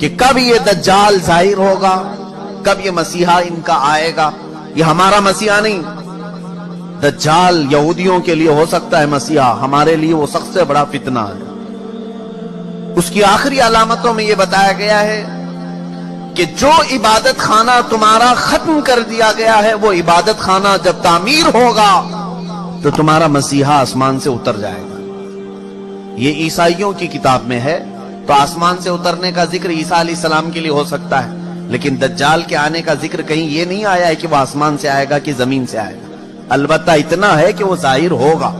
کہ کب یہ دجال ظاہر ہوگا، کب یہ مسیحا ان کا آئے گا۔ یہ ہمارا مسیحا نہیں، دجال یہودیوں کے لیے ہو سکتا ہے مسیحا، ہمارے لیے وہ سب سے بڑا فتنہ ہے۔ اس کی آخری علامتوں میں یہ بتایا گیا ہے کہ جو عبادت خانہ تمہارا ختم کر دیا گیا ہے، وہ عبادت خانہ جب تعمیر ہوگا تو تمہارا مسیحا آسمان سے اتر جائے گا۔ یہ عیسائیوں کی کتاب میں ہے، تو آسمان سے اترنے کا ذکر عیسیٰ علیہ السلام کے لیے ہو سکتا ہے، لیکن دجال کے آنے کا ذکر کہیں یہ نہیں آیا ہے کہ وہ آسمان سے آئے گا کہ زمین سے آئے گا۔ البتہ اتنا ہے کہ وہ ظاہر ہوگا۔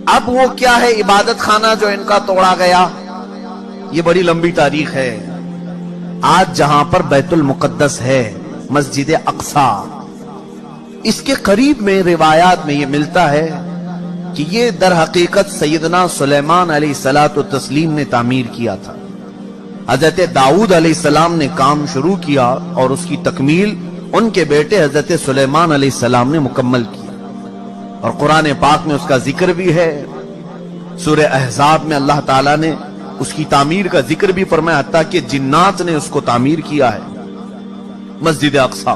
اب وہ کیا ہے عبادت خانہ جو ان کا توڑا گیا؟ یہ بڑی لمبی تاریخ ہے۔ آج جہاں پر بیت المقدس ہے، مسجد اقصی، اس کے قریب میں روایات میں یہ ملتا ہے کہ یہ در حقیقت سیدنا سلیمان علیہ السلام نے تعمیر کیا تھا۔ حضرت داؤد علیہ السلام نے کام شروع کیا اور اس کی تکمیل ان کے بیٹے حضرت سلیمان علیہ السلام نے مکمل کیا، اور قرآن پاک میں اس کا ذکر بھی ہے۔ سورہ احزاب میں اللہ تعالیٰ نے اس کی تعمیر کا ذکر بھی فرمایا، حتیٰ کہ جنات نے اس کو تعمیر کیا ہے، مسجد اقصی۔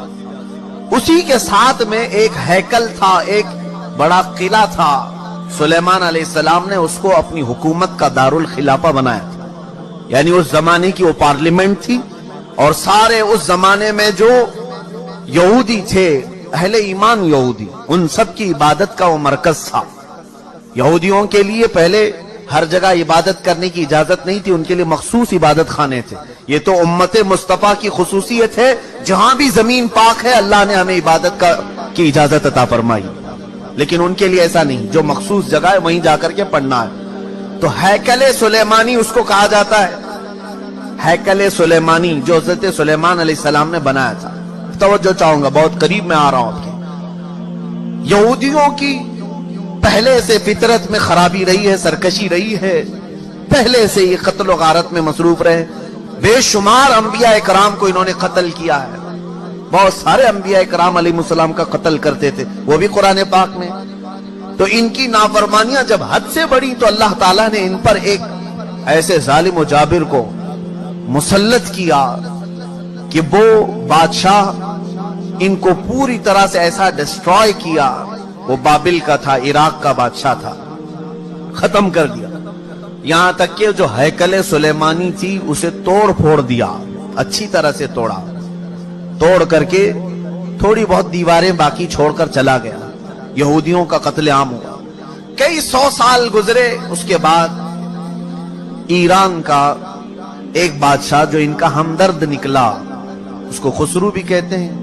اسی کے ساتھ میں ایک ہیکل تھا، ایک بڑا قلعہ تھا۔ سلیمان علیہ السلام نے اس کو اپنی حکومت کا دارالخلافہ بنایا تھا، یعنی اس زمانے کی وہ پارلیمنٹ تھی، اور سارے اس زمانے میں جو یہودی تھے، اہل ایمان یہودی، ان سب کی عبادت کا وہ مرکز تھا۔ یہودیوں کے لیے پہلے ہر جگہ عبادت کرنے کی اجازت نہیں تھی، ان کے لیے مخصوص عبادت خانے تھے۔ یہ تو امت مصطفیٰ کی خصوصیت ہے، جہاں بھی زمین پاک ہے اللہ نے ہمیں عبادت کی اجازت عطا فرمائی، لیکن ان کے لیے ایسا نہیں، جو مخصوص جگہ ہے وہیں جا کر کے پڑھنا ہے۔ تو ہیکل سلیمانی اس کو کہا جاتا ہے، ہیکل سلیمانی جو حضرت سلیمان علیہ السلام نے بنایا تھا۔ توجہ چاہوں گا، بہت قریب میں آ رہا ہوں آپ کے۔ یہودیوں کی پہلے سے فطرت میں خرابی رہی ہے، سرکشی رہی ہے، پہلے سے یہ قتل و غارت میں مصروف رہے۔ بے شمار انبیاء کرام کو انہوں نے قتل کیا ہے، بہت سارے انبیاء کرام علیہ السلام کا قتل کرتے تھے، وہ بھی قرآن پاک میں۔ تو ان کی نافرمانیاں جب حد سے بڑی تو اللہ تعالیٰ نے ان پر ایک ایسے ظالم و جابر کو مسلط کیا کہ وہ بادشاہ ان کو پوری طرح سے ایسا ڈسٹرائے کیا۔ وہ بابل کا تھا، عراق کا بادشاہ تھا، ختم کر دیا۔ یہاں تک کہ جو ہیکل سلیمانی تھی اسے توڑ پھوڑ دیا، اچھی طرح سے توڑا، توڑ کر کے تھوڑی بہت دیواریں باقی چھوڑ کر چلا گیا۔ یہودیوں کا قتل عام ہوا۔ کئی 100 سال گزرے، اس کے بعد ایران کا ایک بادشاہ جو ان کا ہمدرد نکلا، اس کو خسرو بھی کہتے ہیں،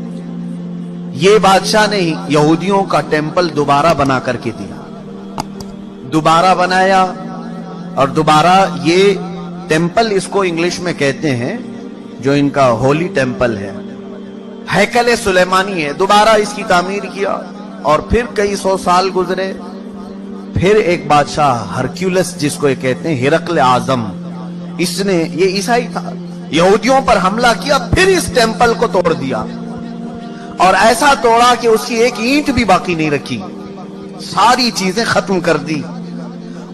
یہ بادشاہ نے یہودیوں کا ٹیمپل دوبارہ بنا کر کے دیا، دوبارہ بنایا، اور دوبارہ یہ ٹیمپل اس کو انگلش میں کہتے ہیں، جو ان کا ہولی ٹیمپل ہے، ہیکل سلیمانی ہے، دوبارہ اس کی تعمیر کیا۔ اور پھر کئی 100 سال گزرے، پھر ایک بادشاہ ہرکیولس جس کو یہ کہتے ہیں، ہرقل اعظم، اس نے، یہ عیسائی تھا، یہودیوں پر حملہ کیا، پھر اس ٹیمپل کو توڑ دیا، اور ایسا توڑا کہ اس کی ایک اینٹ بھی باقی نہیں رکھی، ساری چیزیں ختم کر دی۔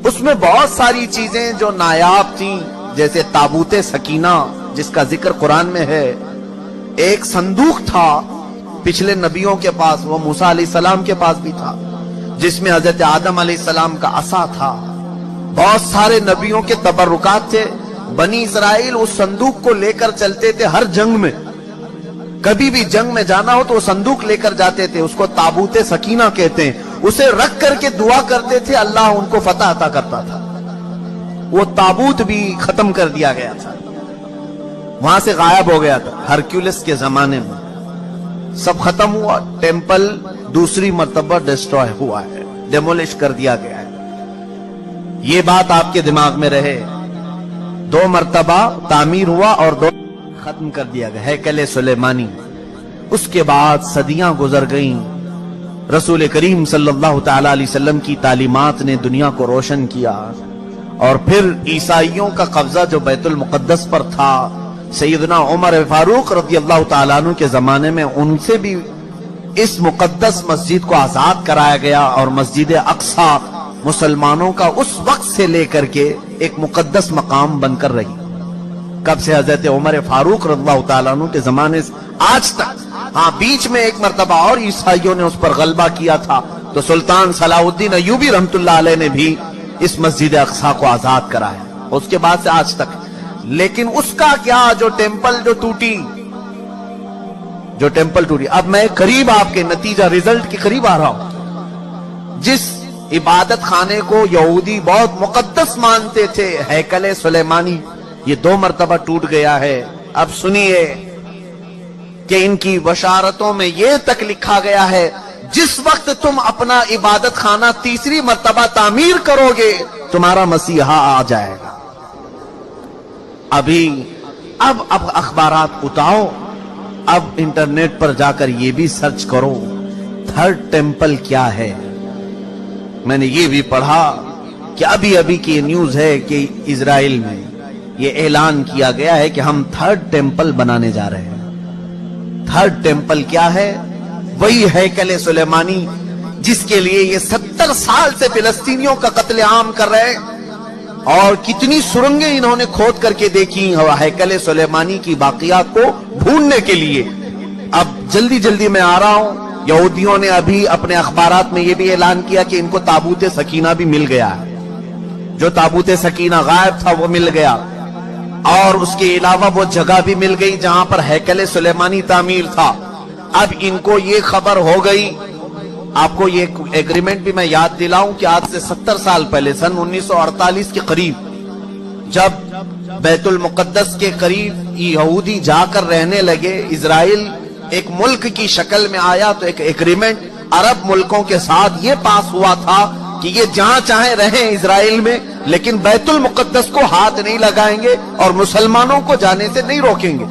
اس میں بہت ساری چیزیں جو نایاب تھیں، جیسے تابوت سکینہ جس کا ذکر قرآن میں ہے، ایک صندوق تھا پچھلے نبیوں کے پاس، وہ موسیٰ علیہ السلام کے پاس بھی تھا، جس میں حضرت آدم علیہ السلام کا عصا تھا، بہت سارے نبیوں کے تبرکات تھے۔ بنی اسرائیل اس صندوق کو لے کر چلتے تھے ہر جنگ میں، کبھی بھی جنگ میں جانا ہو تو وہ صندوق لے کر جاتے تھے، اس کو تابوت سکینہ کہتے ہیں، اسے رکھ کر کے دعا کرتے تھے، اللہ ان کو فتح عطا کرتا تھا۔ وہ تابوت بھی ختم کر دیا گیا تھا، وہاں سے غائب ہو گیا تھا، ہرکیولس کے زمانے میں سب ختم ہوا، ٹیمپل دوسری مرتبہ ڈسٹرائے ہوا ہے، ڈیمولش کر دیا گیا ہے۔ یہ بات آپ کے دماغ میں رہے، 2 مرتبہ تعمیر ہوا اور 2 ختم کر دیا گیا، ہیکل سلیمانی۔ اس کے بعد صدیاں گزر گئیں، رسول کریم صلی اللہ تعالی علیہ وسلم کی تعلیمات نے دنیا کو روشن کیا، اور پھر عیسائیوں کا قبضہ جو بیت المقدس پر تھا، سیدنا عمر فاروق رضی اللہ تعالیٰ عنہ کے زمانے میں ان سے بھی اس مقدس مسجد کو آزاد کرایا گیا، اور مسجد اقصی مسلمانوں کا اس وقت سے لے کر کے ایک مقدس مقام بن کر رہی۔ کب سے حضرت عمر فاروق رضی اللہ تعالیٰ عنہ کے زمانے سے آج تک. ہاں بیچ میں ایک مرتبہ اور عیسائیوں نے اس پر غلبہ کیا تھا تو سلطان صلاح الدین ایوبی رحمت اللہ علیہ نے بھی اس مسجد اقصی کو آزاد کرایا. اس کے بعد سے آج تک. لیکن اس کا کیا جو ٹیمپل جو ٹوٹی. اب میں قریب آپ کے نتیجہ ریزلٹ کے قریب آ رہا ہوں. جس عبادت خانے کو یہودی بہت مقدس مانتے تھے ہیکل سلیمانی، یہ 2 مرتبہ ٹوٹ گیا ہے. اب سنیے کہ ان کی بشارتوں میں یہ تک لکھا گیا ہے جس وقت تم اپنا عبادت خانہ تیسری مرتبہ تعمیر کرو گے تمہارا مسیحا آ جائے گا. اب اخبارات اٹھاؤ، اب انٹرنیٹ پر جا کر یہ بھی سرچ کرو تھرڈ ٹیمپل کیا ہے. میں نے یہ بھی پڑھا کہ ابھی کی نیوز ہے کہ اسرائیل میں یہ اعلان کیا گیا ہے کہ ہم تھرڈ ٹیمپل بنانے جا رہے ہیں. تھرڈ ٹیمپل کیا ہے؟ وہی ہیکل سلیمانی جس کے لیے یہ 70 سال سے فلسطینیوں کا قتل عام کر رہے ہیں، اور کتنی سرنگیں انہوں نے کھود کر کے دیکھی ہیکل سلیمانی کی باقیات کو ڈھونڈنے کے لیے. اب جلدی میں آ رہا ہوں. یہودیوں نے ابھی اپنے اخبارات میں یہ بھی اعلان کیا کہ ان کو تابوت سکینہ بھی مل گیا ہے. جو تابوت سکینہ غائب تھا وہ مل گیا، اور اس کے علاوہ وہ جگہ بھی مل گئی جہاں پر ہیکل سلیمانی تعمیر تھا. اب ان کو یہ خبر ہو گئی. آپ کو یہ ایگریمنٹ بھی میں یاد دلاؤں کہ آج سے 70 سال پہلے سن 1948 کے قریب جب بیت المقدس کے قریب یہودی جا کر رہنے لگے، اسرائیل ایک ملک کی شکل میں آیا، تو ایک ایگریمنٹ عرب ملکوں کے ساتھ یہ پاس ہوا تھا کہ یہ جہاں چاہیں رہیں اسرائیل میں، لیکن بیت المقدس کو ہاتھ نہیں لگائیں گے اور مسلمانوں کو جانے سے نہیں روکیں گے.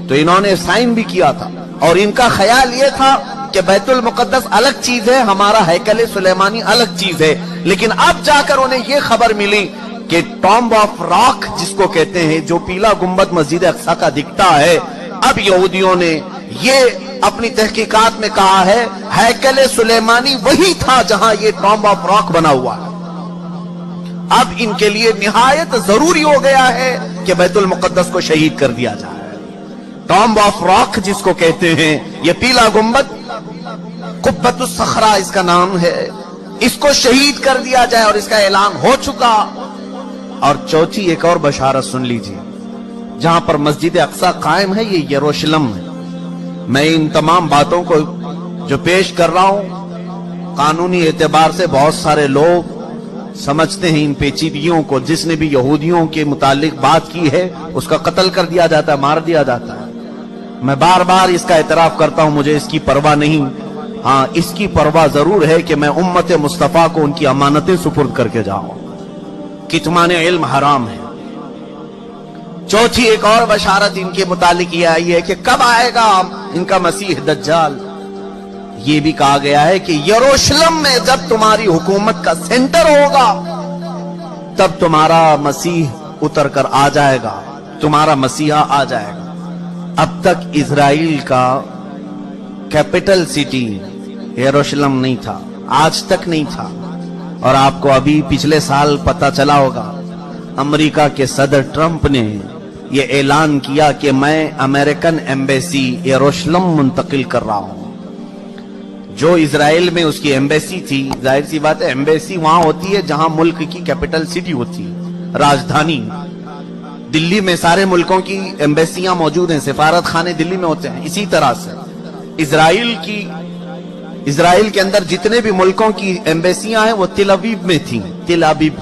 تو انہوں نے سائن بھی کیا تھا، اور ان کا خیال یہ تھا کہ بیت المقدس الگ چیز ہے، ہمارا ہیکل سلیمانی الگ چیز ہے. لیکن اب جا کر انہیں یہ خبر ملی کہ ٹامب آف راک جس کو کہتے ہیں، جو پیلا گنبد مسجد اقصی کا دکھتا ہے، اب یہودیوں نے یہ اپنی تحقیقات میں کہا ہے ہیکل سلیمانی وہی تھا جہاں یہ ٹامب آف راک بنا ہوا ہے. اب ان کے لیے نہایت ضروری ہو گیا ہے کہ بیت المقدس کو شہید کر دیا جائے. ٹامب آف راک جس کو کہتے ہیں، یہ پیلا گنبد، قبۃ الصخرہ اس کا نام ہے، اس کو شہید کر دیا جائے، اور اس کا اعلان ہو چکا. اور چوتھی ایک اور بشارت سن لیجیے. جہاں پر مسجد اقصی قائم ہے یہ یروشلم ہے. میں ان تمام باتوں کو جو پیش کر رہا ہوں قانونی اعتبار سے بہت سارے لوگ سمجھتے ہیں ان پیچیدگیوں کو. جس نے بھی یہودیوں کے متعلق بات کی ہے اس کا قتل کر دیا جاتا ہے، مار دیا جاتا ہے. میں بار بار اس کا اعتراف کرتا ہوں، مجھے اس کی پرواہ نہیں. ہاں اس کی پرواہ ضرور ہے کہ میں امت مصطفیٰ کو ان کی امانتیں سپرد کر کے جاؤں. کتمان علم حرام ہے. چوتھی ایک اور بشارت ان کے متعلق یہ آئی ہے کہ کب آئے گا ان کا مسیح دجال. یہ بھی کہا گیا ہے کہ یروشلم میں جب تمہاری حکومت کا سینٹر ہوگا تب تمہارا مسیح اتر کر آ جائے گا، تمہارا مسیحا آ جائے گا. اب تک اسرائیل کا کیپٹل سٹی یروشلم نہیں تھا، آج تک نہیں تھا. اور آپ کو ابھی پچھلے سال پتا چلا ہوگا امریکہ کے صدر ٹرمپ نے یہ اعلان کیا کہ میں امریکن ایمبیسی یروشلم منتقل کر رہا ہوں. جو اسرائیل میں اس کی ایمبیسی تھی، ظاہر سی بات ہے ایمبیسی وہاں ہوتی ہے جہاں ملک کی کیپٹل سٹی ہوتی ہے، راجدھانی. دلی میں سارے ملکوں کی ایمبیسیاں موجود ہیں، سفارت خانے دلی میں ہوتے ہیں. اسی طرح سے اسرائیل کے اندر جتنے بھی ملکوں کی ایمبیسیاں ہیں وہ تل ابیب میں تھیں، تل ابیب.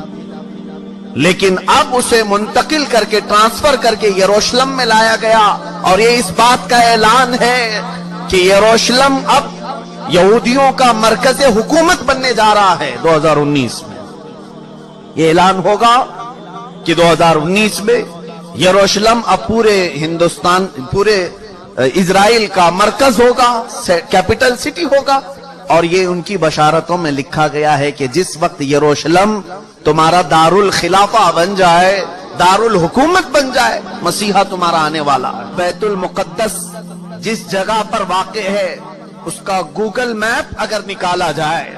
لیکن اب اسے منتقل کر کے ٹرانسفر کر کے یروشلم میں لایا گیا، اور یہ اس بات کا اعلان ہے کہ یروشلم اب یہودیوں کا مرکز حکومت بننے جا رہا ہے 2019 میں. یہ اعلان ہوگا کہ 2019 میں یروشلم اب پورے ہندوستان، پورے اسرائیل کا مرکز ہوگا، کیپٹل سٹی ہوگا. اور یہ ان کی بشارتوں میں لکھا گیا ہے کہ جس وقت یروشلم تمہارا دارالخلافہ بن جائے، دارالحکومت بن جائے، مسیحا تمہارا آنے والا ہے. بیت المقدس جس جگہ پر واقع ہے اس کا گوگل میپ اگر نکالا جائے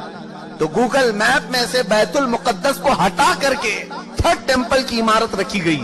تو گوگل میپ میں سے بیت المقدس کو ہٹا کر کے تھرڈ ٹیمپل کی عمارت رکھی گئی.